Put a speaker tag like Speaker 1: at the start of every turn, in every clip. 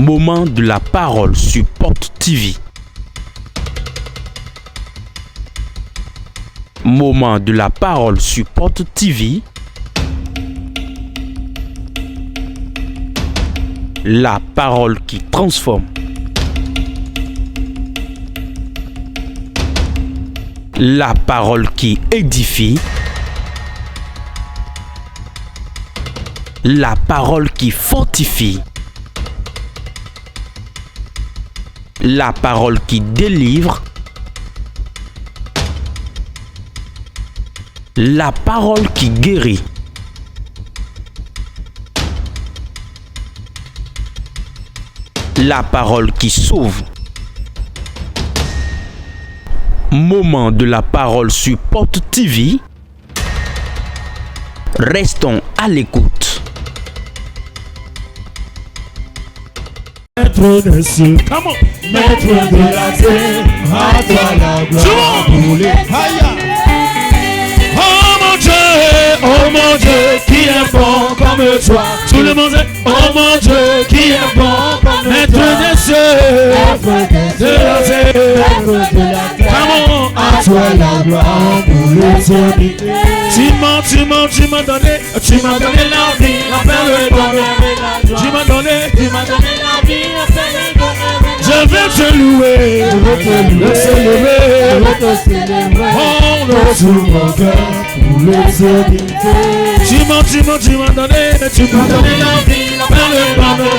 Speaker 1: Moment de la parole sur Porte TV. Moment de la parole sur Porte TV. La parole qui transforme. La parole qui édifie. La parole qui fortifie. La parole qui délivre. La parole qui guérit. La parole qui sauve. Moment de la parole sur Porte TV. Restons à l'écoute.
Speaker 2: Maître de cieux, maître de la terre, à toi la gloire pour les oh mon Dieu, qui est bon comme toi. Tout le monde dit, oh mon Dieu, qui est bon comme maître des cieux, maître de la terre, à toi la gloire pour l'éternité. Tu m'as donné la vie, appelle le bonheur. Tu m'as donné la vie, appelle le bonheur. Je vais te louer, le célébrer, oh le tout mon cœur pour l'éternité. Tu m'as donné la vie, appelle le bonheur.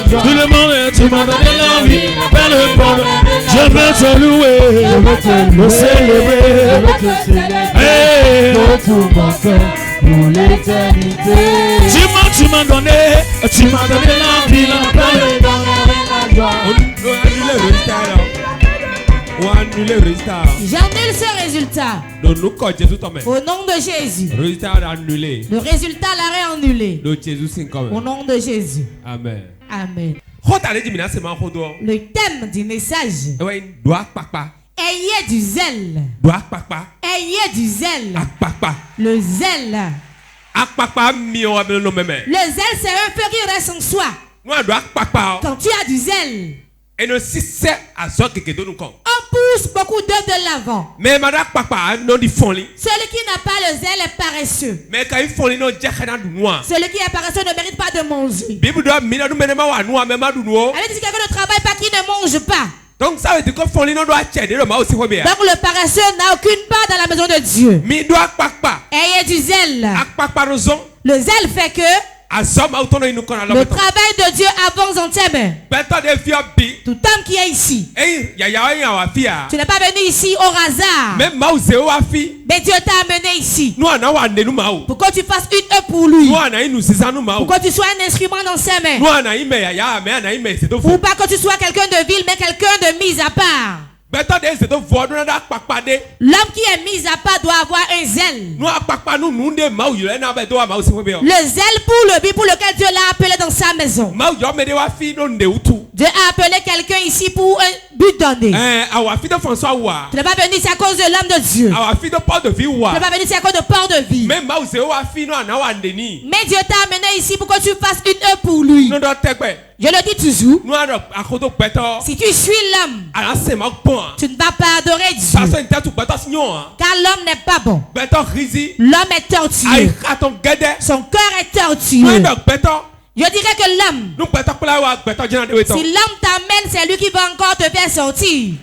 Speaker 2: Tout le monde, tu m'as donné la vie, appelle le bonheur. Je vais te louer, le célébrer, tout mon cœur pour l'éternité. Tu m'as donné la vie, appelle le bonheur.
Speaker 3: J'annule ce résultat. Au nom de Jésus. Le résultat l'arrêt annulé. Au nom de Jésus.
Speaker 4: Amen.
Speaker 3: Amen. Le thème du message. Ayez du zèle. Ayez du zèle. Le zèle. Le zèle, c'est un feu qui reste en soi. Quand tu as du zèle, on pousse beaucoup d'œufs de l'avant. Celui qui n'a pas le zèle est paresseux. Celui qui est paresseux ne mérite pas de manger. Elle dit que quelqu'un ne travaille pas, qui ne mange pas.
Speaker 4: Donc ça veut dire que
Speaker 3: le paresseux n'a aucune part dans la maison de Dieu. Ayez du zèle. Le zèle fait que le travail de Dieu avance dans tes mains. Tout homme qui est ici, tu n'es pas venu ici au hasard. Mais Dieu t'a amené ici pour que tu fasses une œuvre pour lui, pour que tu sois un instrument dans ses mains, ou pas que tu sois quelqu'un de vil, mais quelqu'un de mis à part. L'homme qui est mis à part doit avoir un zèle. Le zèle pour le but pour lequel Dieu l'a appelé dans sa maison. Dieu a appelé quelqu'un ici pour un but donné. Tu n'es pas venu ici à cause de l'homme de Dieu. Tu n'es pas venu ici à cause de port de vie. Mais Dieu t'a amené ici pour que tu fasses une œuvre pour lui. Je le dis toujours. Si tu suis l'homme, tu ne vas pas adorer Dieu. Car l'homme n'est pas bon. L'homme est tortueux. Son cœur est tortueux. Je dirais que l'homme, si l'homme t'amène, c'est lui qui va encore te faire sortir.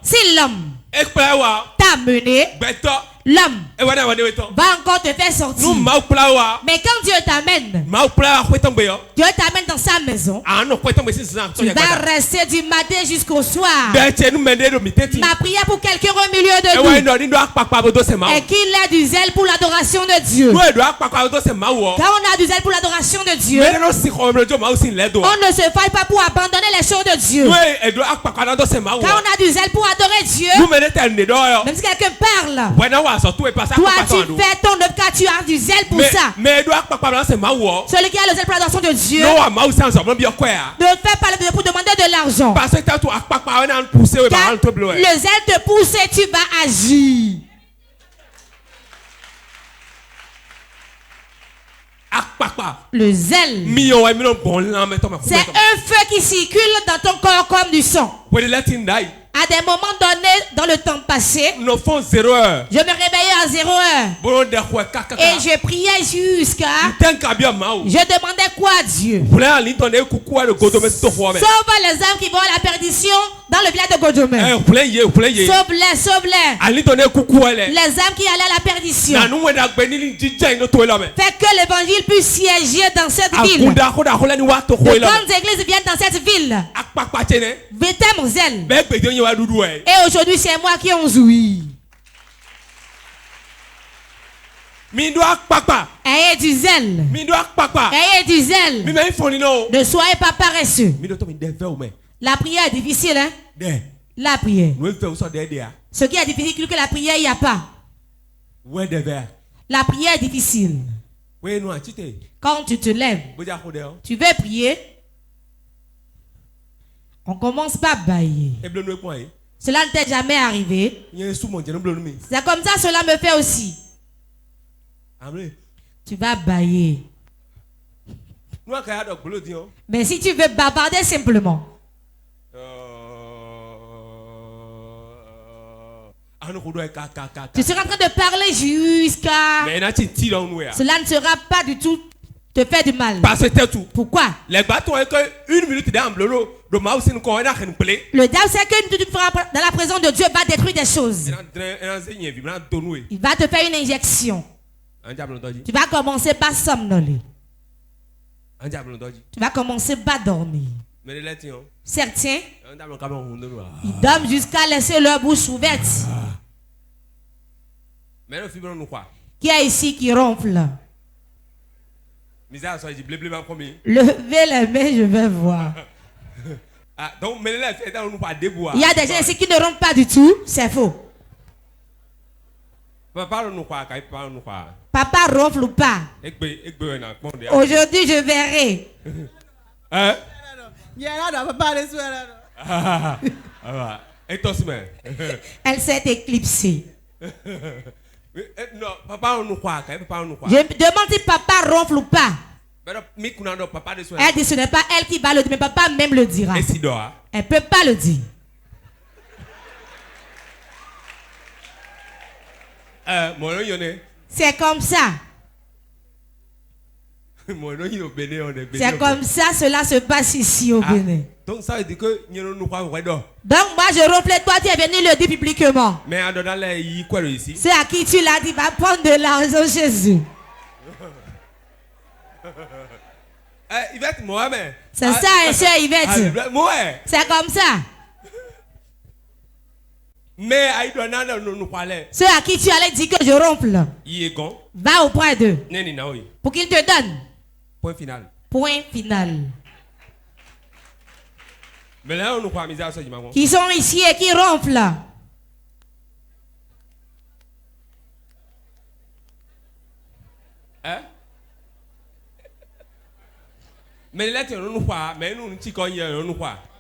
Speaker 3: Si l'homme t'a mené, l'homme va encore te faire sortir. Mais quand Dieu t'amène, Dieu t'amène dans sa maison. Tu vas rester du matin jusqu'au soir. Ma prière pour quelqu'un au milieu de nous est qu'il ait du zèle pour l'adoration de Dieu. Quand on a du zèle pour l'adoration de Dieu, on ne se faille pas pour abandonner les choses de Dieu. Quand on a du zèle pour adorer Dieu, même si quelqu'un parle, toi tu fais ton œuvre car tu as du zèle pour ça. Celui qui a le zèle pour l'adoration de Dieu ne fait pas le pour demander de l'argent. Car le zèle te pousse et tu vas agir. Le zèle. C'est un feu qui circule dans ton corps comme du sang. À des moments donnés dans le temps passé, je me réveillais à 0 heure et je priais jusqu'à... Je demandais quoi à Dieu? Sauve les âmes qui vont à la perdition dans le village de Godomé. Sauve-les, sauve-les. Les âmes qui allaient à la perdition. Fais que l'évangile puisse siéger dans cette ville. De grandes églises viennent dans cette ville. Mettez mon zèle. Et aujourd'hui, c'est moi qui en jouis. Ayez du zèle. Ayez du zèle. Ne soyez pas paresseux. La prière est difficile, hein? La prière. Ce qui est difficile que la prière, il n'y a pas. La prière est difficile. Quand tu te lèves, tu veux prier. On commence par bailler. Cela ne t'est jamais arrivé. C'est comme ça, cela me fait aussi. Tu vas bailler. Mais si tu veux bavarder simplement. Tu seras en train de parler jusqu'à... Cela ne sera pas du tout te faire du mal. Pourquoi? Le diable sait qu'une minute dans la présence de Dieu va détruire des choses. Il va te faire une injection. Tu vas commencer par somnoler. Tu vas commencer par dormir. Certains, ils dorment jusqu'à laisser leur bouche ouverte. Qui est ici qui ronfle? Levez les mains, je vais voir. Il y a des gens ici qui ne ronflent pas du tout. C'est faux. Papa ronfle ou pas? Aujourd'hui, je verrai. Elle s'est éclipsée. Je me demande si papa ronfle ou pas. Elle dit ce n'est pas elle qui va le dire, mais papa même le dira. Elle ne peut pas le dire. C'est comme ça. C'est comme ça, cela se passe ici au Bénin. Donc ça veut dire que donc moi je ronfle, toi tu es venu le dire publiquement. C'est à qui tu l'as dit, va prendre de l'argent chez eux. C'est ça, et soeur Yvette. C'est comme ça. Ceux à qui tu allais dire que je ronfle, va auprès d'eux pour qu'ils te donnent. Point final. Point final. Qui sont ici et qui ronflent.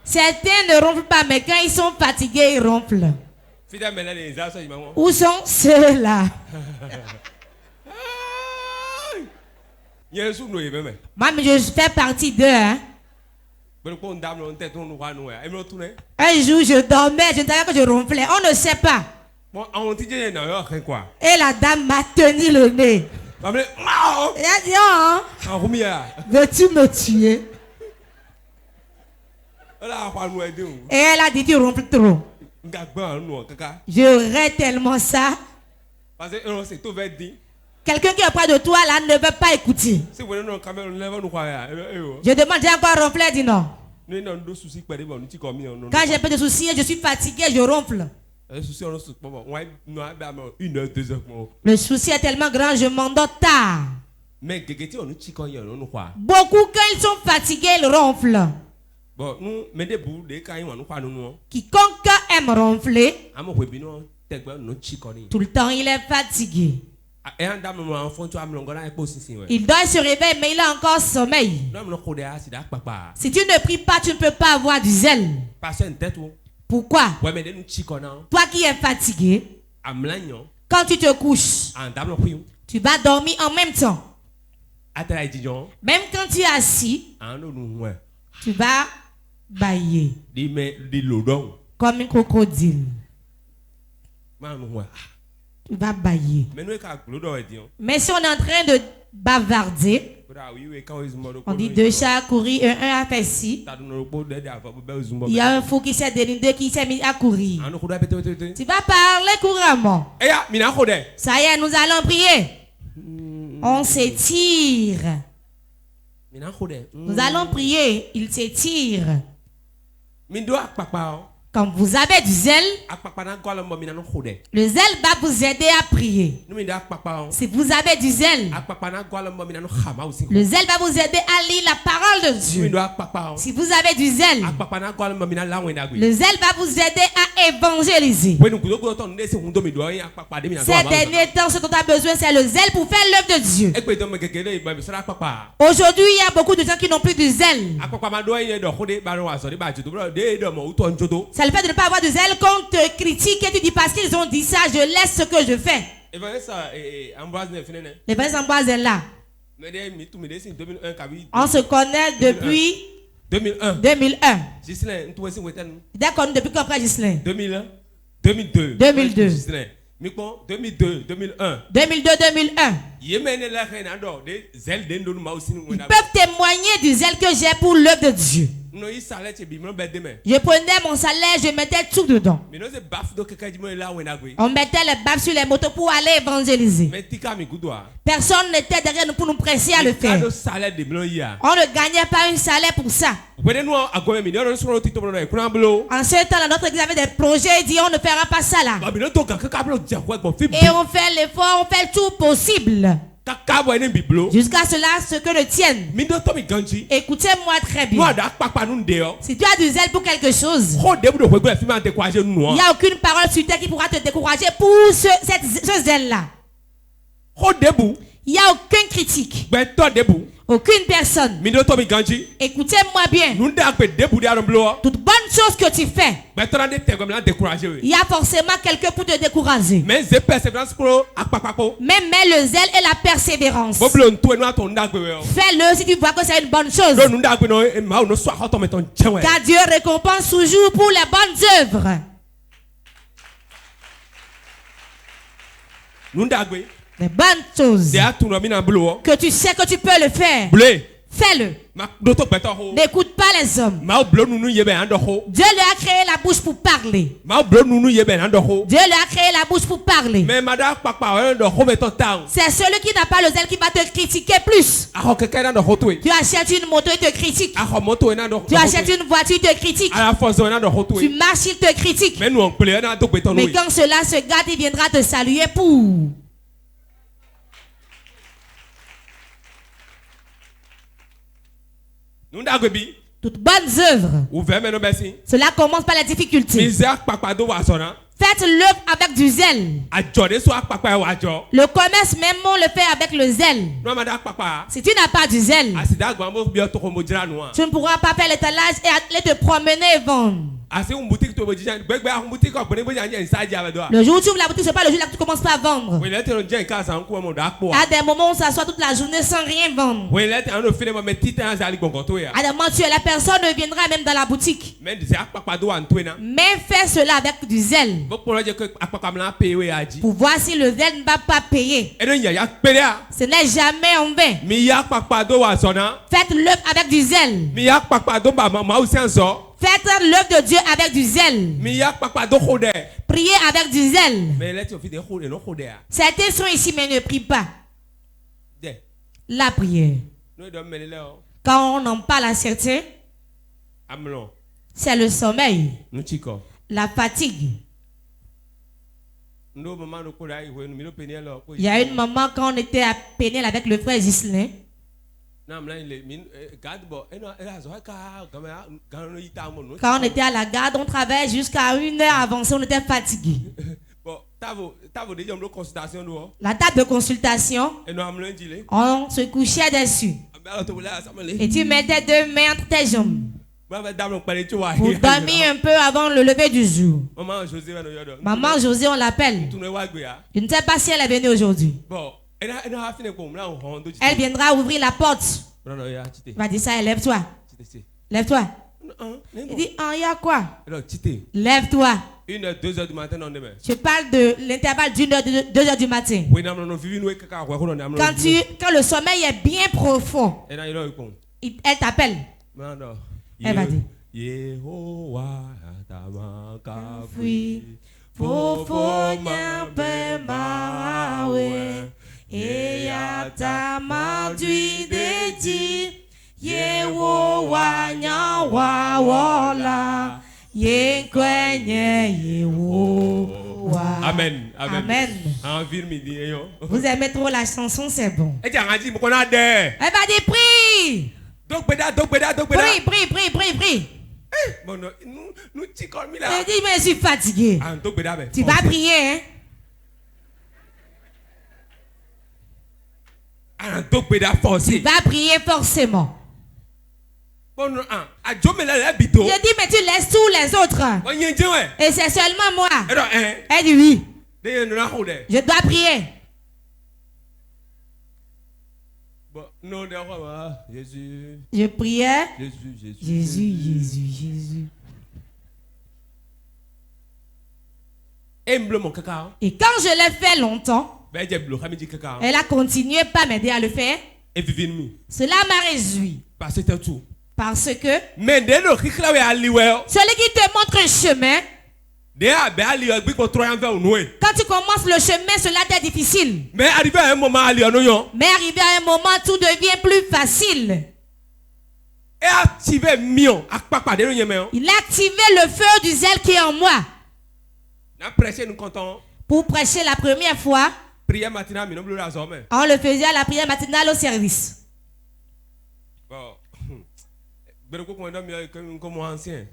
Speaker 3: Certains ne ronflent pas, mais quand ils sont fatigués, ils ronflent. Où sont ceux-là? Moi, mais je fais partie d'eux. Hein? Un jour, je dormais, je ne savais pas que je ronflais. On ne sait pas. Et la dame m'a tenu le nez. Elle a dit, oh, veux-tu me tuer? Et elle a dit, tu ronfles trop. J'aurais tellement ça. Quelqu'un qui est près de toi là ne veut pas écouter. Je demande, j'ai encore ronflé, elle dit non. Quand j'ai pas de soucis, je suis fatigué, je ronfle. Le souci est tellement grand, je m'endors tard. Beaucoup quand ils sont fatigués, ils ronflent. Quiconque aime ronfler, tout le temps il est fatigué. Il doit se réveiller, mais il a encore sommeil. Si tu ne pries pas, tu ne peux pas avoir du zèle. Pourquoi? Toi qui es fatigué, quand tu te couches, tu vas dormir en même temps. Même quand tu es assis, tu vas bailler comme un crocodile. Tu vas bailler. Mais si on est en train de bavarder, on dit 2 chats à courir et 1 a fait ci. Il y a un fou qui s'est dénudé, qui s'est mis à courir. Tu vas parler couramment. Ça y est, nous allons prier. On s'étire. Nous allons prier. Il s'étire. Quand vous avez du zèle, le zèle va vous aider à prier. Si vous avez du zèle, le zèle va vous aider à lire la parole de Dieu. Si vous avez du zèle, le zèle va vous aider à évangéliser. Ces derniers temps, ce dont tu as besoin, c'est le zèle pour faire l'œuvre de Dieu. Aujourd'hui, il y a beaucoup de gens qui n'ont plus du zèle. C'est le fait de ne pas avoir de zèle quand on te critique et tu dis parce qu'ils ont dit ça, je laisse ce que je fais. L'évangile Ambroise est là. On se connaît depuis 2001. D'accord, depuis quand après Ghislain?
Speaker 2: 2002.
Speaker 3: 2002.
Speaker 2: 2001.
Speaker 3: Ils peuvent témoigner du zèle que j'ai pour l'œuvre de Dieu. Je prenais mon salaire, je mettais tout dedans. On mettait les baffes sur les motos pour aller évangéliser. Personne n'était derrière nous pour nous presser à le faire. On ne gagnait pas un salaire pour ça. En ce temps, notre église avait des projets et dit on ne fera pas ça là. Et on fait l'effort, on fait tout possible. Jusqu'à cela, ce que le tienne. Écoutez-moi très bien. Si tu as du zèle pour quelque chose, il n'y a aucune parole sur terre qui pourra te décourager pour ce zèle-là. Il n'y a aucune critique. Aucune personne. Écoutez-moi bien. Toute bonne chose que tu fais, il y a forcément quelqu'un pour te décourager. Mais le zèle et la persévérance. Fais-le si tu vois que c'est une bonne chose. Car Dieu récompense toujours pour les bonnes œuvres. Les bonnes choses que tu sais que tu peux le faire. Fais-le. N'écoute pas les hommes. Dieu lui a créé la bouche pour parler. Dieu lui a créé la bouche pour parler. C'est celui qui n'a pas le zèle qui va te critiquer plus. Tu achètes une moto, il te critique. Tu achètes une voiture, il te critique. Tu marches, il te critique. Mais quand cela se gâte, il viendra te saluer pour... Toutes bonnes œuvres. Cela commence par la difficulté. Faites l'œuvre avec du zèle. Le commerce même, on le fait avec le zèle. Si tu n'as pas du zèle, tu ne pourras pas faire l'étalage et aller te promener et vendre. Le jour où tu ouvres la boutique, ce n'est pas le jour où tu commences pas à vendre. À des moments où on s'assoit toute la journée sans rien vendre. À des moments tu es la personne ne viendra même dans la boutique. Mais fais cela avec du zèle. Pour voir si le zèle ne va pas payer. Ce n'est jamais en vain. Faites l'œuvre avec du zèle. Faites l'œuvre de Dieu avec du zèle. Priez avec du zèle. Certains sont ici mais ne prient pas. La prière. Quand on en parle à certains, c'est le sommeil, la fatigue. Il y a une maman quand on était à Péniel avec le frère Ghislain. Quand on était à la garde, on travaillait jusqu'à 1 heure avancée, on était fatigué. La table de consultation, on se couchait dessus. Et tu mettais 2 mains entre tes jambes pour dormir un peu avant le lever du jour. Maman José, on l'appelle. Je ne sais pas si elle est venue aujourd'hui. Elle viendra ouvrir la porte. Il va dire ça, lève-toi. Lève-toi. Il dit, il y a quoi? Lève-toi.
Speaker 2: 1h, 2h du matin, non demain.
Speaker 3: Je parle de l'intervalle d'1h, 2h du matin. Quand le sommeil est bien profond, elle t'appelle. Elle va dire,
Speaker 2: Amen.
Speaker 3: Amen. Vous aimez trop la chanson, c'est bon. Elle va dire prie. Prie. Elle dit mais je suis fatigué. Tu vas prier, hein? Tu vas prier forcément. Je dis mais tu laisses tous les autres. Et c'est seulement moi. Elle dit oui. Je dois prier. Je priais. Jésus. Et quand je l'ai fait longtemps, elle a continué pas m'aider à le faire. Cela m'a réjoui. Parce que celui qui te montre un chemin, quand tu commences le chemin, cela est difficile. Mais arrivé à un moment, tout devient plus facile. Il a activé le feu du zèle qui est en moi. Pour prêcher la première fois, on le faisait à la prière matinale au service.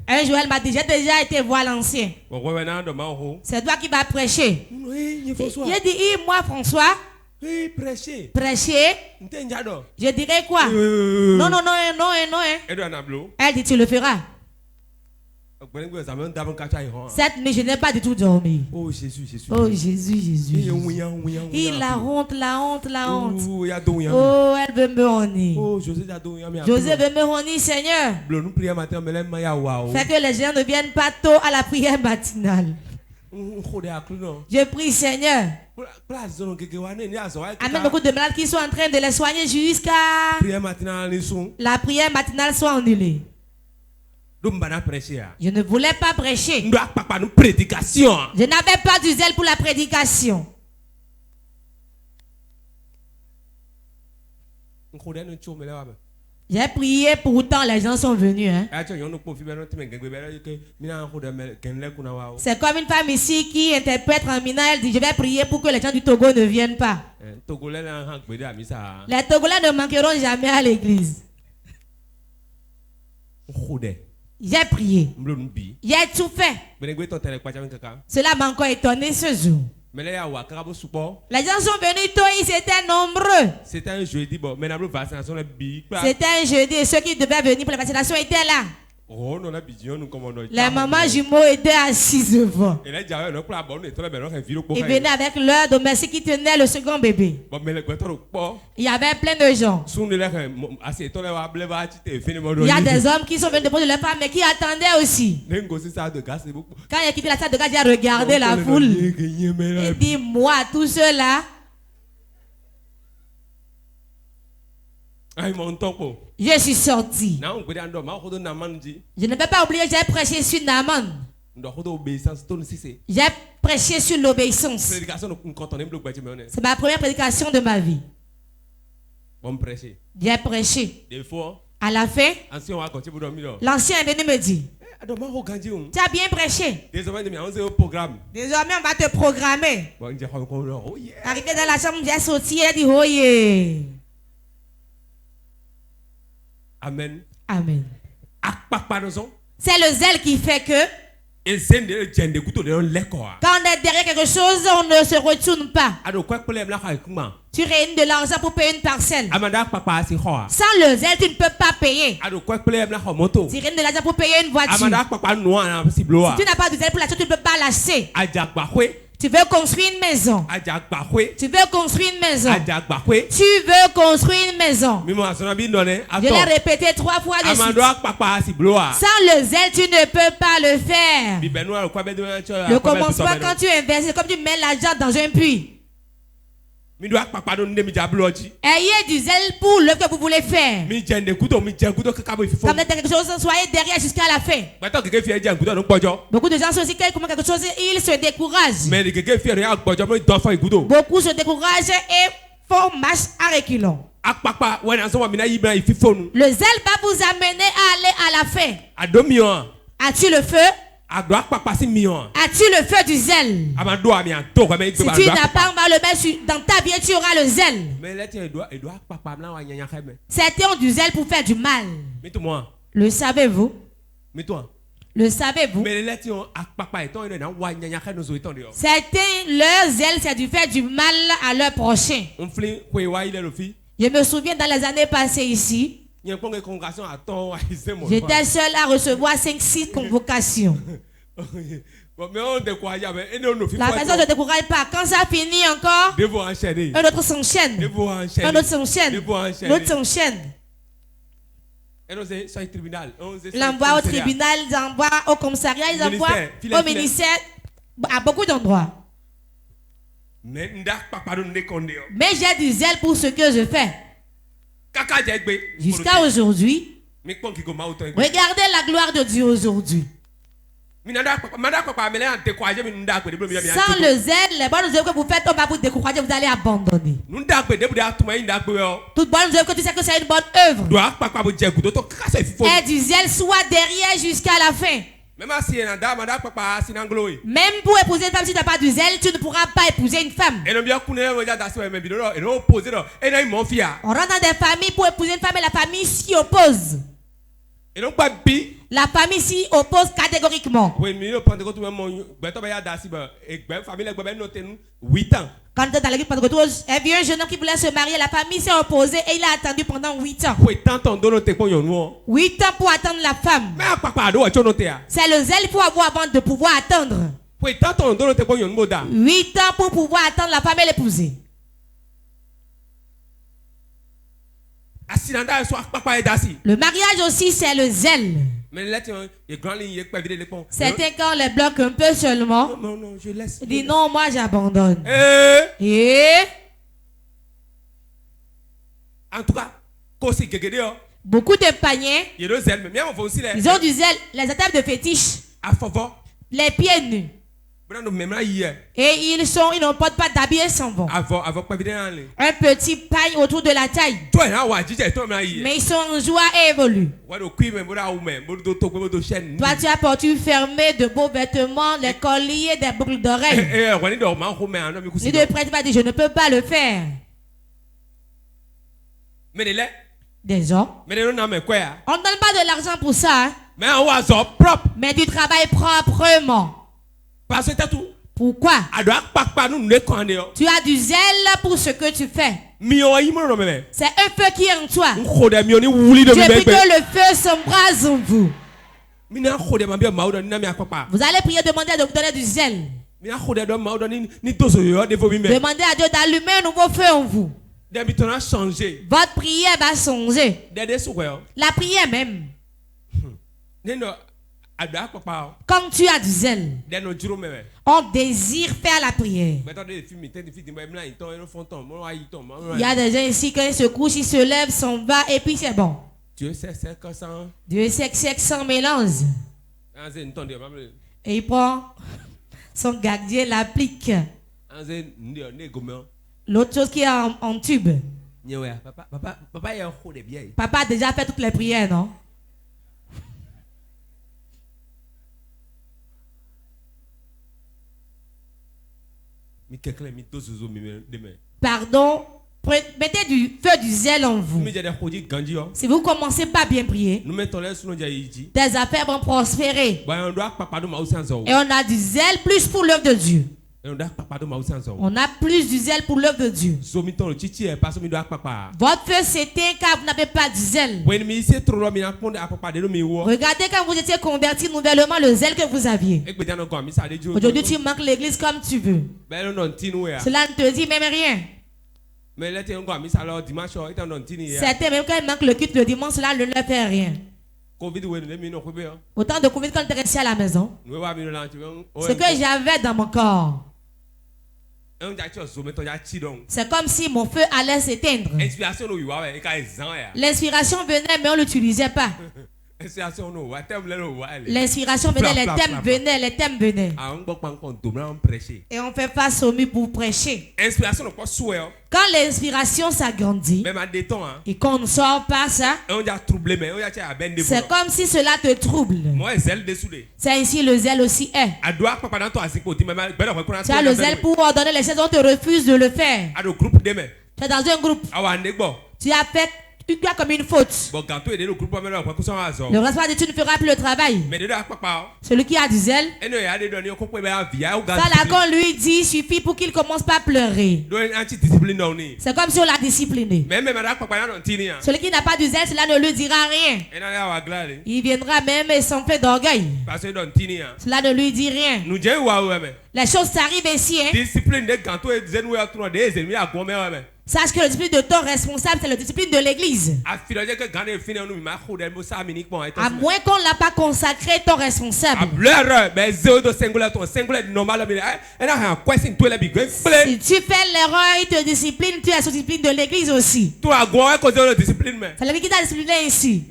Speaker 3: Un jour, elle m'a dit, j'ai déjà été voir l'ancien. C'est toi qui vas prêcher. J'ai dit, moi François, prêcher. Je dirais quoi? Non. Elle dit, tu le feras. Cette nuit, je n'ai pas du tout dormi. Oh Jésus. Il la honte. Oh, elle veut me honner. José veut me honner, Seigneur. Fait que les gens ne viennent pas tôt à la prière matinale. Je prie, Seigneur. Amène beaucoup de malades qui sont en train de les soigner jusqu'à la prière matinale soit annulée. Je ne voulais pas prêcher. Je n'avais pas du zèle pour la prédication. J'ai prié, pourtant les gens sont venus. Hein. C'est comme une femme ici qui interprète en mina. Elle dit, je vais prier pour que les gens du Togo ne viennent pas. Les Togolais ne manqueront jamais à l'église. J'ai prié. J'ai tout fait. Cela m'a encore étonné ce jour. Les gens sont venus tôt, ils étaient nombreux. C'était un jeudi et ceux qui devaient venir pour la vaccination étaient là. Les mamans jumeaux étaient assises devant. Ils venaient avec leur domestique qui tenait le second bébé. Il y avait plein de gens. Il y a des hommes qui sont venus déposer leur femme mais qui attendaient aussi. Quand il a quitté la salle de garde, il a regardé la foule. Il dit, moi, tous ceux-là, je suis sorti. Je ne peux pas oublier, j'ai prêché sur Naaman. J'ai prêché sur l'obéissance. C'est ma première prédication de ma vie. J'ai prêché. À la fin, l'ancien est venu me dire, tu as bien prêché. Désormais, on va te programmer. Arrivé dans la chambre, j'ai sorti et dit, oh yeah.
Speaker 2: Amen.
Speaker 3: C'est le zèle qui fait que quand on est derrière quelque chose, on ne se retourne pas. Tu réunis de l'argent pour payer une parcelle. Sans le zèle, tu ne peux pas payer. Tu réunis de l'argent pour payer une voiture. Si tu n'as pas de zèle pour l'acheter, tu ne peux pas l'acheter. Tu Tu veux construire une maison. Tu veux construire une maison. Tu veux construire une maison. Je l'ai répété 3 fois de suite. Sans le zèle, tu ne peux pas le faire. Le commencement, quand tu investis, c'est comme tu mets l'argent dans un puits. Ayez du zèle pour le que vous voulez faire. Comme quelque chose, soyez derrière jusqu'à la fin. Beaucoup de gens sont aussi comment quelque chose, ils se découragent. Beaucoup se découragent et font marche à reculons. Le zèle va vous amener à aller à la fin. As-tu le feu? As-tu le feu du zèle? Si tu n'as pas, on va le mettre dans ta vie, tu auras le zèle. Certains ont du zèle pour faire du mal. Le savez-vous? Le savez-vous? Certains, leur zèle, c'est du faire du mal à leur prochain. Je me souviens dans les années passées ici. J'étais seul à recevoir 5-6 convocations. La personne ne se décourage pas. Quand ça finit encore, un autre s'enchaîne. Un autre s'enchaîne. Un autre s'enchaîne. L'envoie au tribunal, ils envoient au commissariat, ils envoient au ministère, à beaucoup d'endroits. Mais j'ai du zèle pour ce que je fais. Jusqu'à aujourd'hui, regardez la gloire de Dieu aujourd'hui. Sans le zèle, les bonnes œuvres que vous faites, on va vous décourager, vous allez abandonner. Toute bonne œuvre que tu sais que c'est une bonne œuvre. Et du zèle soit derrière jusqu'à la fin. Même pour épouser une femme, si tu n'as pas du zèle, tu ne pourras pas épouser une femme. On rentre dans des familles pour épouser une femme et la famille s'y oppose. La famille s'y oppose catégoriquement. Quand dans l'église Pentecôte, il y a un jeune homme qui voulait se marier, la famille s'est opposée et il a attendu pendant 8 ans. 8 ans pour attendre la femme. C'est le zèle qu'il faut avoir avant de pouvoir attendre. 8 ans pour pouvoir attendre la femme et l'épouser. Le mariage aussi, c'est le zèle. Certains quand les bloquent un peu seulement, je laisse. Dit non, moi j'abandonne.
Speaker 2: En tout cas,
Speaker 3: beaucoup de paniers, ils ont du zèle, les attaques de fétiche, les pieds nus. Et ils ne portent pas d'habits et s'en vont. Un petit paille autour de la taille. Mais ils sont en joie et évoluent. Toi, tu as porté fermé de beaux vêtements, des colliers, des boucles d'oreilles. Et de prêtre va dire, je ne peux pas le faire. Des hommes. On ne donne pas de l'argent pour ça. Mais du travail proprement. Pourquoi? Tu as du zèle pour ce que tu fais. C'est un feu qui est en toi. Depuis que le feu s'embrase en vous. Vous allez prier, demander à Dieu de vous donner du zèle. Demandez à Dieu d'allumer un nouveau feu en vous. Votre prière va changer. La prière même. Quand tu as du zèle, on désire faire la prière. Il y a des gens ici, quand ils se couchent, ils se lèvent, s'en va et puis c'est bon. Dieu sait que ça mélange. Et il prend son gardien, l'applique. L'autre chose qui est en tube. Papa a déjà fait toutes les prières, non? Pardon, mettez du feu du zèle en vous. Si vous commencez pas bien prier, des affaires vont prospérer. Et on a du zèle plus pour l'œuvre de Dieu. On a plus du zèle pour l'œuvre de Dieu. Votre feu s'éteint car vous n'avez pas du zèle. Regardez quand vous étiez converti nouvellement le zèle que vous aviez. Aujourd'hui tu manques l'église comme tu veux. Cela ne te dit même rien. Certains même quand ils manquent le culte le dimanche, cela ne leur fait rien. Autant de Covid quand on était resté à la maison. Ce que j'avais dans mon corps. C'est comme si mon feu allait s'éteindre. L'inspiration venait mais on ne l'utilisait pas. L'inspiration venait, les thèmes venaient. Et on fait face au mur pour prêcher. Quand l'inspiration s'agrandit et qu'on ne sort pas ça, c'est comme si cela te trouble. C'est ainsi le zèle aussi est. Tu as le zèle pour ordonner les choses, on te refuse de le faire. Tu es dans un groupe. Tu as fait comme une faute. Le responsable dit tu ne feras plus le travail. Celui qui a du zèle, ça là qu'on lui dit il suffit pour qu'il commence pas à pleurer. C'est comme si on l'a discipliné. Celui qui n'a pas du zèle, cela ne lui dira rien. Il viendra même et s'en fait d'orgueil. Cela ne lui dit rien. Les choses s'arrivent ainsi. Sache que le discipline de ton responsable, c'est le discipline de l'église. À moins qu'on ne l'a pas consacré ton responsable. Si tu fais l'erreur, il te discipline, tu es sous discipline de l'église aussi. C'est lui qui t'a discipliné ici.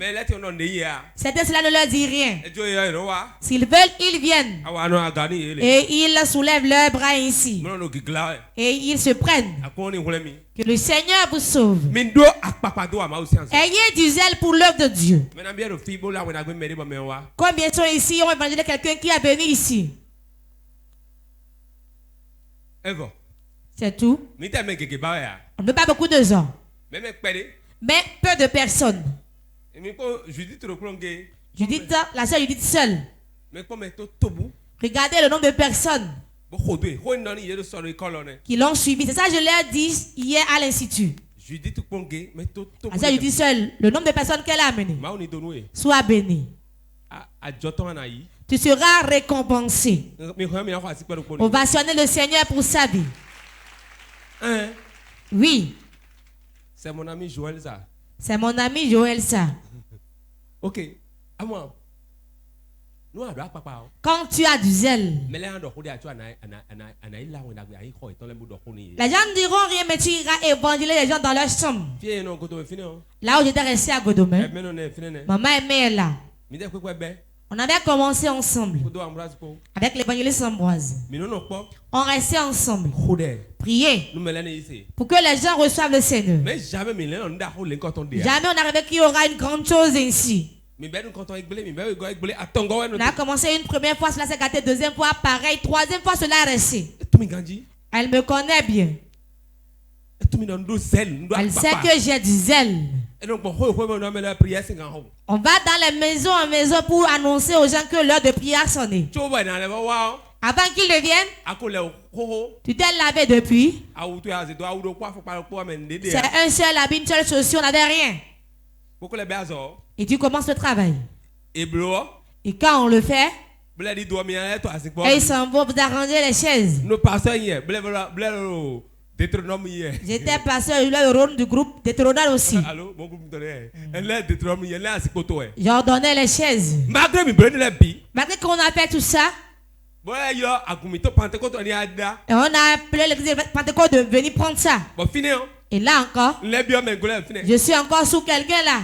Speaker 3: C'était cela ne leur dit rien. S'ils veulent, ils viennent. Et ils soulèvent leurs bras ici. Et ils se prennent. Que le Seigneur vous sauve. Ayez du zèle pour l'œuvre de Dieu. Combien sont ici ont évangélisé quelqu'un qui est venu ici? C'est tout. On ne veut pas beaucoup de gens. Mais peu de personnes. Judith, la sœur Judith seule. Regardez le nombre de personnes qui l'ont suivi. C'est ça que je leur ai dit hier à l'institut. La sœur Judith seule, le nombre de personnes qu'elle a amenées. Sois béni. Tu seras récompensé. On va sonner le Seigneur pour sa vie. Oui.
Speaker 2: C'est mon ami Joël ça.
Speaker 3: C'est mon ami Joël ça.
Speaker 2: Ok.
Speaker 3: Quand tu as du zèle, les gens ne diront rien, mais tu iras évangéliser les gens dans leur chambre. Là où j'étais resté à Godomé, maman aimait là. On avait commencé ensemble avec l'évangéliste Ambroise. On restait ensemble. Prier pour que les gens reçoivent le Seigneur. Jamais on n'arrivait qu'il y aura une grande chose ainsi. On a commencé une première fois, cela s'est gâté, deuxième fois pareil, troisième fois cela est resté. Elle me connaît bien. Elle sait que j'ai du zèle. On va dans les maisons en maison pour annoncer aux gens que l'heure de prière sonne. Avant qu'ils ne viennent, tu t'es lavé depuis. C'est un seul habit, une seule chaussure, on n'avait rien. Et tu commences le travail. Et quand on le fait, et ils s'en vont pour arranger les chaises. J'étais pasteur le rôle du groupe Détronal aussi. J'ordonnais les chaises. Malgré qu'on a fait tout ça, et on a appelé l'église de Pentecôte de venir prendre ça. Et là encore, je suis encore sous quelqu'un là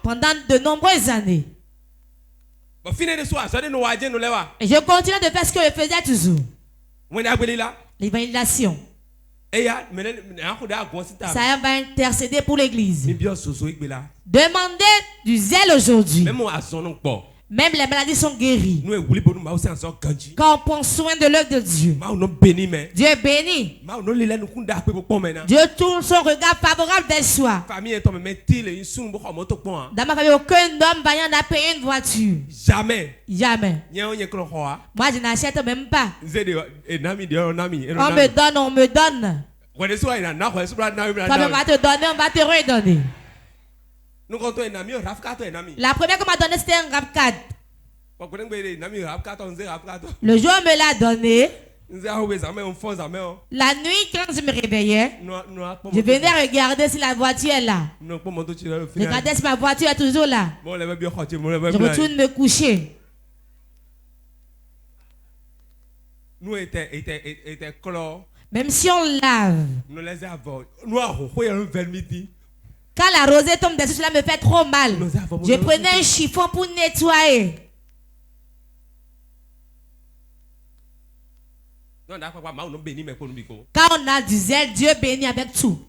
Speaker 3: pendant de nombreuses années. Et je continue de faire ce que je faisais toujours. L'évangélisation. Ça va intercéder pour l'église. Demandez du zèle aujourd'hui. Même les maladies sont guéries. Quand on prend soin de l'œuvre de Dieu. Dieu est béni. Dieu tourne son regard favorable vers soi. Dans ma famille, aucun homme va y en payer une voiture.
Speaker 2: Jamais.
Speaker 3: Jamais. Moi, je n'achète même pas. On me donne. Quand on va te donner, on va te redonner. La première qu'on m'a donné, c'était un RAV4. Le jour où on me l'a donné, la nuit, quand je me réveillais, je venais regarder si la voiture est là. Regardez si ma voiture est toujours là. Je retourne me coucher. Même si on lave, quand la rosée tombe dessus, cela me fait trop mal. Je prenais un chiffon pour nettoyer. Quand on a du zèle, Dieu bénit avec tout.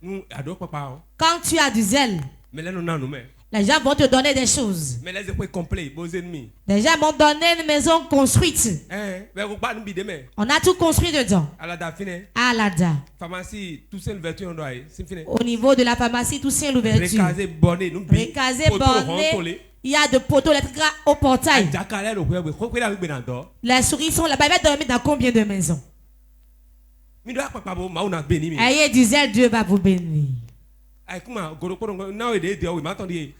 Speaker 3: Quand tu as du zèle, les gens vont te donner des choses. Les gens m'ont donné une maison construite. On a tout construit dedans. Alada. Au niveau de la pharmacie, tout c'est l'ouverture. Recasé, borné. Il y a de poteaux électriques au portail. Les souris sont là-bas. Ils vont dormir dans combien de maisons? Ayez du zèle, Dieu va vous bénir.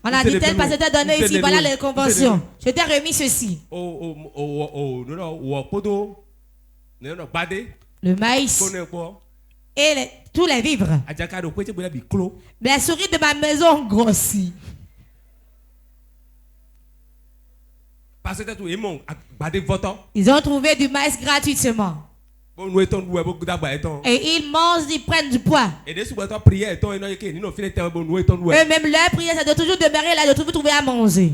Speaker 3: On a dit tel pasteur t'a donné ici, voilà les conventions. Je t'ai remis ceci. Le maïs et tous les vivres. Mais les souris de ma maison ont grossi. Ils ont trouvé du maïs gratuitement. Et ils mangent, ils prennent du poids. Eux-mêmes, leur prière, c'est de toujours demeurer là, de toujours trouver à manger.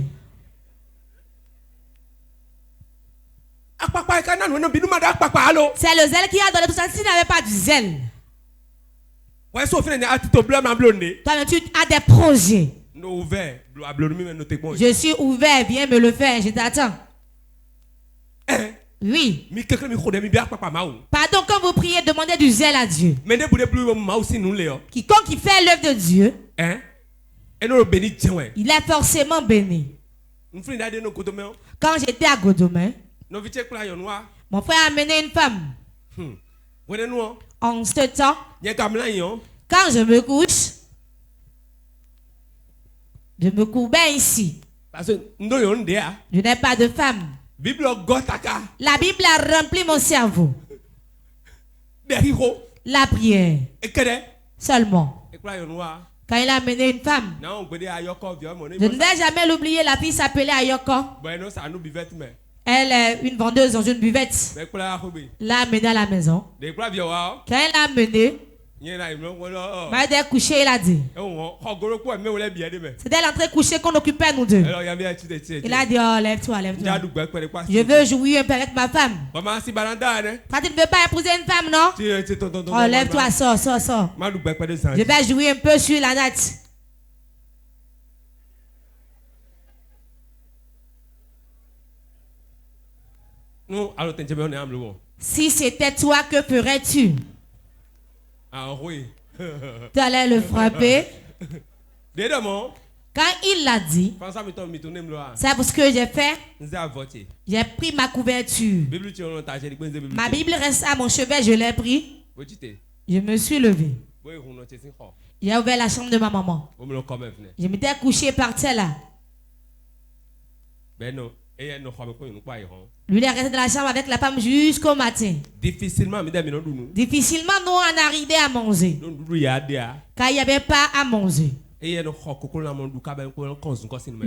Speaker 3: C'est le zèle qui a donné tout ça. S'il n'avait pas du zèle, toi-même, tu as des projets. Je suis ouvert, viens me le faire, je t'attends. Oui. Pardon, quand vous priez, demandez du zèle à Dieu. Quiconque qui fait l'œuvre de Dieu, il est forcément béni. Quand j'étais à Godomé, mon frère a amené une femme. En ce temps, quand je me couche, je me courbais ici. Je n'ai pas de femme. La Bible a rempli mon cerveau. La prière. Seulement. Quand il a amené une femme, je ne vais jamais l'oublier. La fille s'appelait Ayoko. Elle est une vendeuse dans une buvette. L'a amenée à la maison. Quand elle l'a amenée, m'a couché, il a dit. C'était l'entrée couchée qu'on occupait nous deux. Il a dit, oh, lève-toi, lève-toi. Je veux jouer un peu avec ma femme. Quand tu ne veux pas épouser une femme, non? Oh, lève-toi, sors. Je vais jouer un peu sur la natte. Si c'était toi, que ferais-tu? Tu allais le frapper. Quand il l'a dit, c'est pour ce que j'ai fait. J'ai pris ma couverture. Ma Bible reste à mon chevet, je l'ai pris. Je me suis levé. J'ai ouvert la chambre de ma maman. Je m'étais couché par terre là. Lui, il est resté dans la chambre avec la femme jusqu'au matin. Difficilement, nous on arrivait à manger. Car il n'y avait pas à manger. Il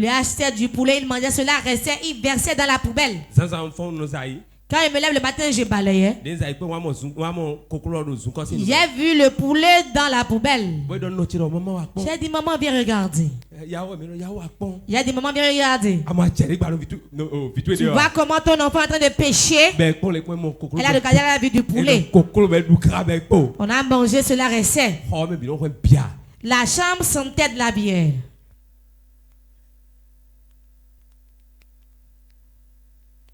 Speaker 3: achetait du poulet, il mangeait cela, restait, il versait dans la poubelle. Quand il me lève le matin, je balayais. J'ai vu le poulet dans la poubelle. J'ai dit, maman, viens regarder. J'ai dit, maman, viens regarder. Tu vois comment ton enfant est en train de pêcher. Elle a regardé la vue du poulet. On a mangé, cela restait. La chambre sentait de la bière.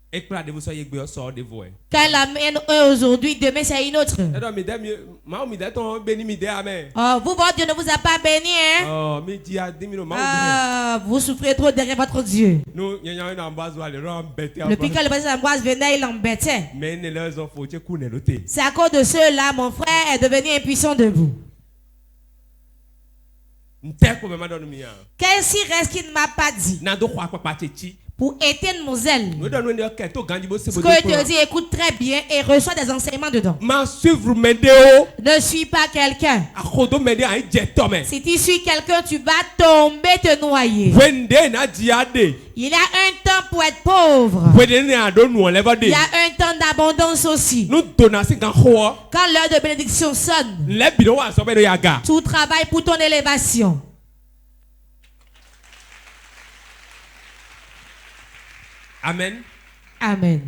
Speaker 3: Quand la mienne aujourd'hui, demain c'est une autre. Oh, vous, votre Dieu ne vous a pas béni, hein? Vous souffrez trop derrière votre Dieu. Depuis que le pasteur Ambroise venait, il l'embêtait. C'est à cause de cela, mon frère est devenu impuissant debout. Qu'est-ce qu'il reste qu'il ne m'a pas dit? Pour éteindre mon zèle. Ce que je te dis, écoute très bien et reçois des enseignements dedans. Ne suis pas quelqu'un. Si tu suis quelqu'un, tu vas tomber, te noyer. Il y a un temps pour être pauvre. Il y a un temps d'abondance aussi. Quand l'heure de bénédiction sonne, tout travaille pour ton élévation.
Speaker 2: Amen.
Speaker 3: Amen.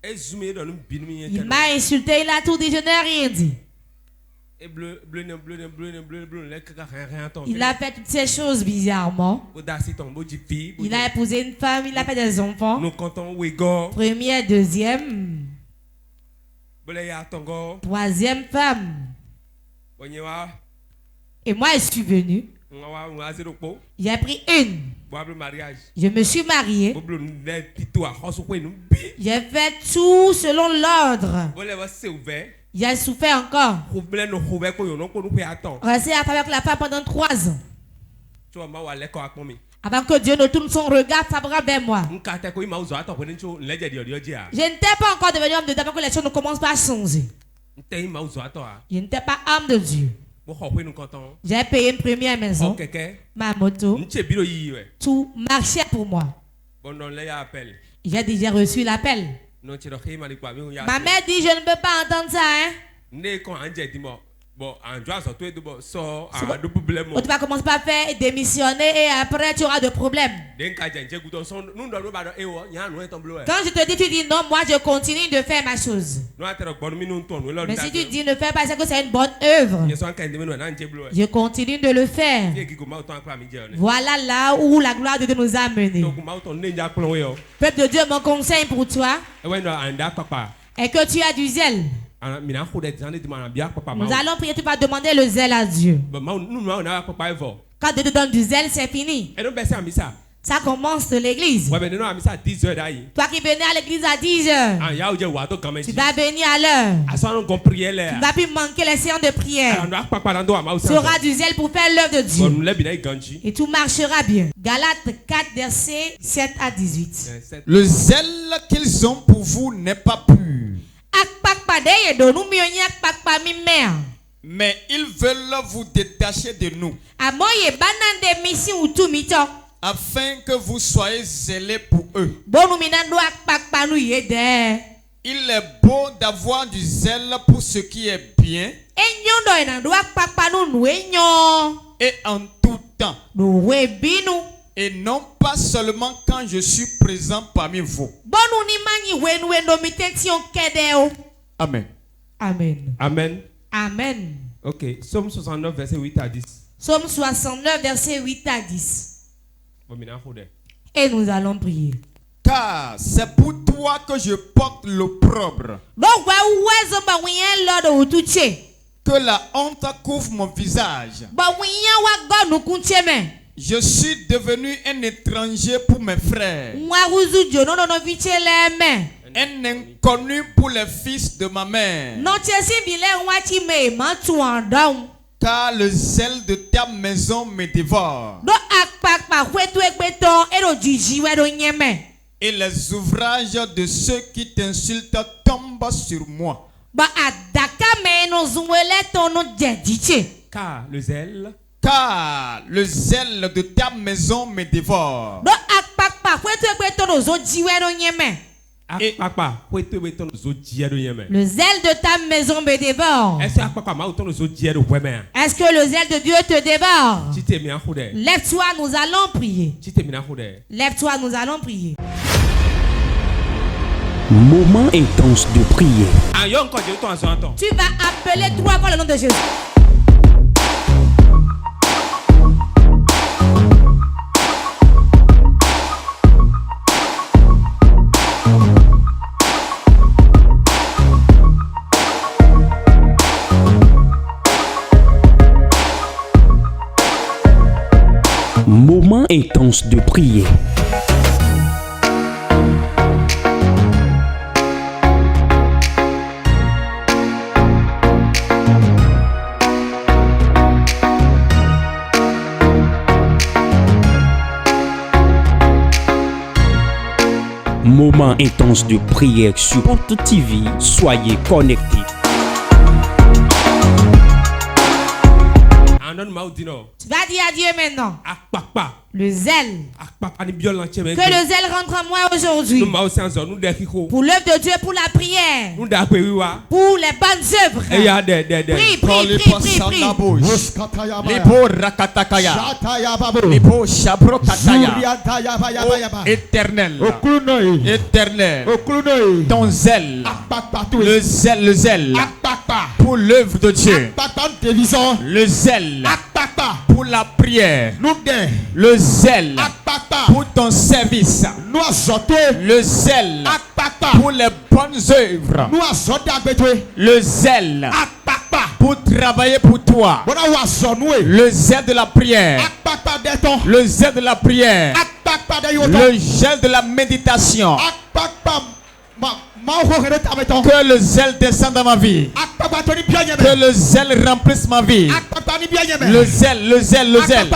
Speaker 3: Il m'a insulté, il a tout dit, je n'ai rien dit. Il a fait toutes ces choses bizarrement. Il a épousé une femme, il a fait des enfants. Première, deuxième. Troisième femme. Et moi, je suis venu. J'ai pris une. Je me suis marié. J'ai fait tout selon l'ordre. J'ai souffert encore. Resté avec la femme pendant 3 ans. Avant que Dieu ne tourne son regard favorable vers moi. Je n'étais pas encore devenu homme de Dieu avant que les choses ne commencent pas à changer. Je n'étais pas homme de Dieu. J'ai payé une première maison, ma moto, tout marchait pour moi. J'ai déjà reçu l'appel. Ma mère dit, je ne peux pas entendre ça, hein. Tu vas commencer par faire démissionner et après tu auras des problèmes. Quand je te dis, tu dis non, moi je continue de faire ma chose. Mais si tu dis ne fais pas, c'est que c'est une bonne œuvre. Je continue de le faire. Voilà là où la gloire de Dieu nous a menés. Peuple de Dieu, mon conseil pour toi est que tu as du zèle. Nous allons prier, tu vas demander le zèle à Dieu. Quand Dieu te donne du zèle, c'est fini. Ça commence de l'église. Toi qui venais à l'église à 10h, tu vas venir à l'heure. Tu ne vas plus manquer les séances de prière. Tu auras du zèle pour faire l'œuvre de Dieu. Et tout marchera bien. Galates 4, versets 7 à 18.
Speaker 4: Le zèle qu'ils ont pour vous n'est pas pur. Mais ils veulent vous détacher de nous, afin que vous soyez zélés pour eux. Il est beau d'avoir du zèle pour ce qui est bien, et en tout temps, et non pas seulement quand je suis présent parmi vous. Amen.
Speaker 3: Amen.
Speaker 2: Amen.
Speaker 3: Amen.
Speaker 2: Ok, Psaume 69, verset 8 à 10.
Speaker 3: Psaume 69, verset 8 à 10. Et nous allons prier.
Speaker 4: Car c'est pour toi que je porte l'opprobre, que la honte couvre mon visage. Je suis devenu un étranger pour mes frères, un inconnu pour les fils de ma mère. Car le zèle de ta maison me dévore, et les ouvrages de ceux qui t'insultent tombent sur moi.
Speaker 2: Car le zèle
Speaker 4: de ta maison me dévore.
Speaker 3: Le zèle de ta maison me dévore. Est-ce que le zèle de Dieu te dévore? Lève-toi, nous allons prier. Lève-toi, nous allons prier.
Speaker 1: Moment intense de prière.
Speaker 3: Tu vas appeler 3 fois le nom de Jésus.
Speaker 1: intense de prière. Moment intense de prière sur Porte TV. Soyez connectés.
Speaker 3: Tu vas dire adieu maintenant. Le zèle. Que le zèle rentre en moi aujourd'hui. Pour l'œuvre de Dieu, pour la prière. Pour les bonnes œuvres. Prie, prie, prie, prie,
Speaker 4: prie. Éternel. Éternel. Ton zèle. Le zèle, le zèle. Pour l'œuvre de Dieu. Le zèle. Pour la prière. Le zèle pour ton service. Le zèle pour les bonnes œuvres. Le zèle pour travailler pour toi. Le zèle de la prière. Le zèle de la prière. Le zèle de la méditation. Que le zèle descende dans ma vie. Que le zèle remplisse ma vie. Le zèle, le zèle, le zèle.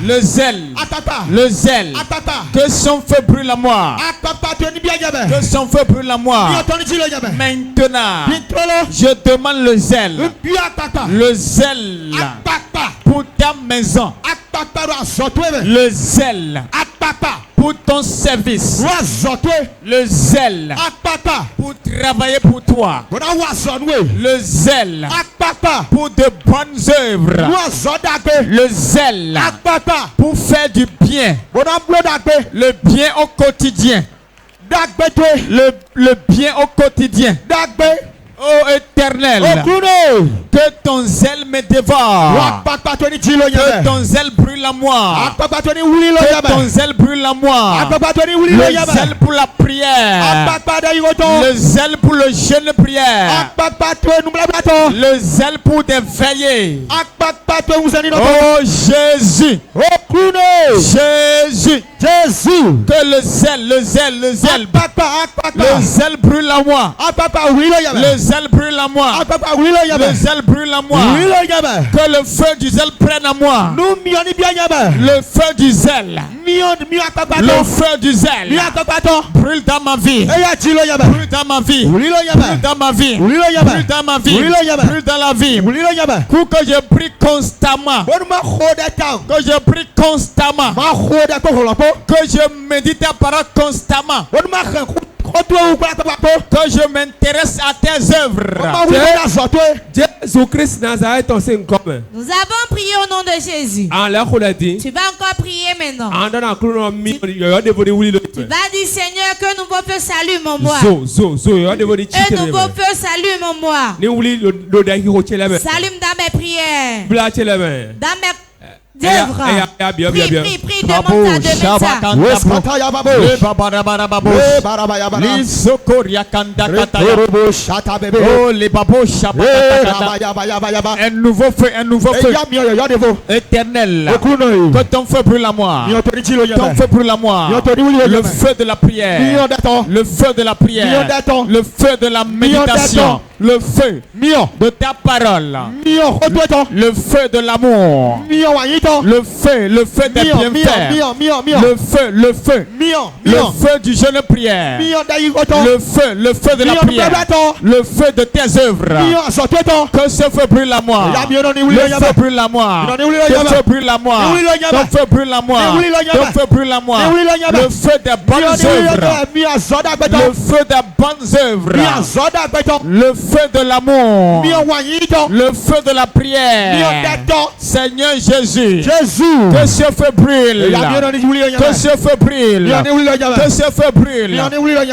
Speaker 4: Le zèle, le zèle. Que son feu brûle à moi. Que son feu brûle à moi. Maintenant, je demande le zèle. Le zèle pour ta maison. Le zèle pour ton service. Le zèle pour travailler pour toi. Le zèle pour de bonnes œuvres. Le zèle pour faire du bien. Le bien au quotidien. Le bien au quotidien. Oh Éternel, que ton zèle me dévore. Que ton zèle brûle à moi. Que ton zèle brûle à moi. Le zèle pour la prière. Le zèle pour le jeûne prière. Le zèle pour te veiller. Oh Jésus. Jésus. Que le zèle, le zèle, le zèle. Le zèle brûle à moi. Le zèle brûle à moi. Le zèle brûle à moi. Que le feu du zèle prenne à moi. Le feu du zèle. Le feu du zèle. Brûle dans ma vie. Brûle dans ma vie. Brûle dans ma vie. Brûle dans ma vie. Brûle dans la vie. Pour que je prie constamment. Que je prie constamment. Que je médite ta parole constamment. Que je m'intéresse à tes œuvres.
Speaker 3: Jésus-Christ Nazareth, nous avons prié au nom de Jésus. Tu vas encore prier maintenant. Tu vas dire Seigneur que nouveau feu s'allume en moi. Un nouveau feu s'allume en moi. S'allume dans mes prières. Dans mes prie, prie, demande ta
Speaker 4: un nouveau feu éternel. Que ton feu brûle à moi. Ton feu brûle à moi. Le feu de la prière. Le feu de la prière. Le feu de la méditation. Le feu de ta parole. Le feu de l'amour. Le feu des bienfaits. Le feu du jeûne prière. Le feu de la prière. Le feu de tes œuvres. Que ce feu brûle à moi. Le feu brûle à moi. Que ce feu brûle à moi. Que feu brûle à moi. Que feu brûle à moi. Le feu des bonnes œuvres. Le feu des bonnes œuvres. Le feu de l'amour. Le feu de la prière. Seigneur Jésus. Que ce feu brûle. Que ce feu brûle. Que ce feu brûle.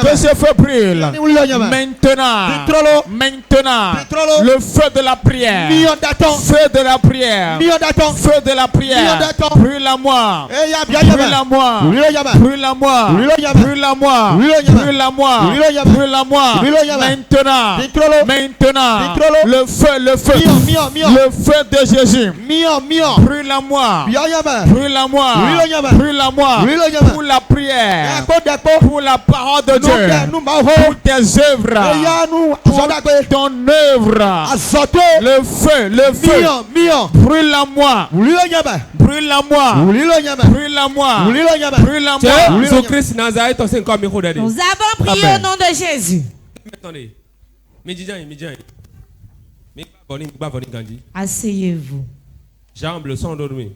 Speaker 4: Que ce feu brûle. Maintenant. Le feu de la prière. Feu de la prière. Feu de la prière. Brûle à moi. Brûle à moi. Brûle à moi. Brûle à moi. Brûle à moi. Brûle à moi. Maintenant. Maintenant, le feu de Jésus. Brûle-la-moi. Brûle-la-moi. Brûle-la-moi. Pour la prière. Pour la parole de Dieu. Pour tes œuvres. Pour ton œuvre. Le feu. Brûle-la-moi. Brûle-la-moi.
Speaker 3: Nous avons prié au nom de Jésus. Asseyez-vous.
Speaker 2: Jambes sont endormies.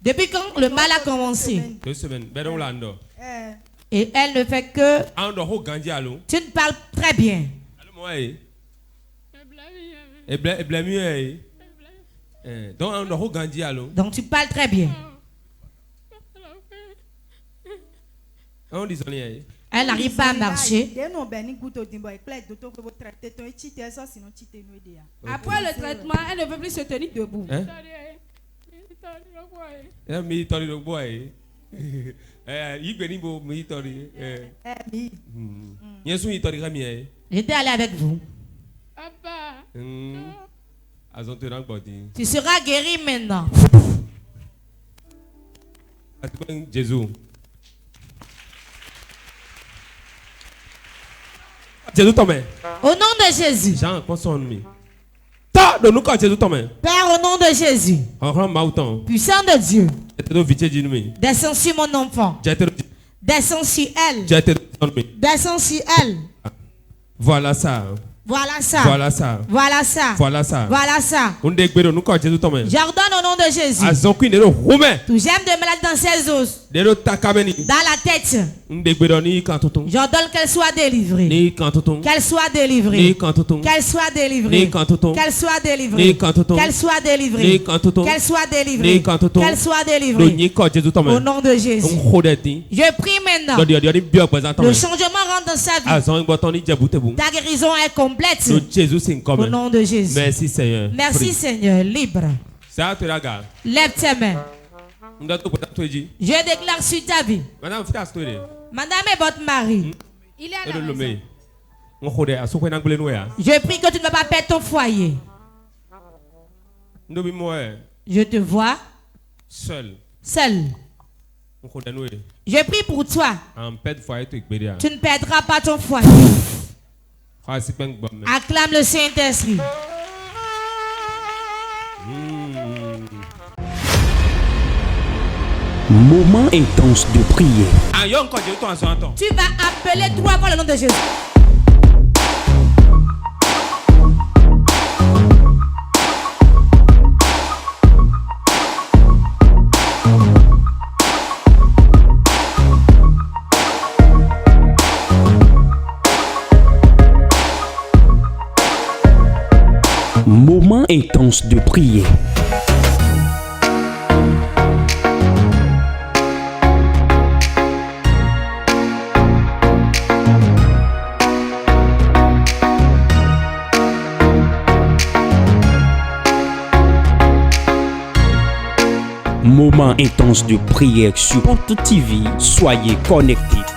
Speaker 3: Depuis quand le mal a commencé?
Speaker 2: 2 semaines.
Speaker 3: Et elle ne fait que... Tu ne parles très bien. Donc tu parles très bien. Elle n'arrive pas à marcher.
Speaker 5: Après le traitement, elle ne veut plus se tenir debout.
Speaker 3: J'étais allé avec vous. Tu seras guéri maintenant.
Speaker 2: Jésus.
Speaker 3: Au nom de Jésus. Père, au nom de Jésus. Puissant de Dieu. Descends sur mon enfant. Descends sur elle. Descends sur elle.
Speaker 2: Voilà ça.
Speaker 3: Voilà ça.
Speaker 2: Voilà ça.
Speaker 3: Voilà ça.
Speaker 2: Voilà ça.
Speaker 3: Voilà ça. J'ordonne au nom de Jésus. Tout j'aime de malade dans ses os. Dans la tête. J'ordonne qu'elle soit délivrée. Qu'elle soit délivrée. Qu'elle soit délivrée. Qu'elle soit délivrée. Qu'elle soit délivrée. Qu'elle soit délivrée. Qu'elle soit délivrée. Au nom de Jésus. Je prie maintenant. Le changement rentre dans sa vie. Ta guérison est complète. Au nom de Jésus.
Speaker 2: Merci Seigneur.
Speaker 3: Merci Seigneur. Libre. Lève tes mains. Je déclare sur ta vie. Madame est votre mari. Il est à la maison. Je prie que tu ne vas pas perdre ton foyer. Je te vois seul. Je prie pour toi. Tu ne perdras pas ton foyer. Acclame le Saint-Esprit.
Speaker 1: Moment intense de prière.
Speaker 3: Tu vas appeler 3 fois le nom de Jésus.
Speaker 1: Moment intense de prière. Moment intense de prière sur Porte TV. Soyez connectés.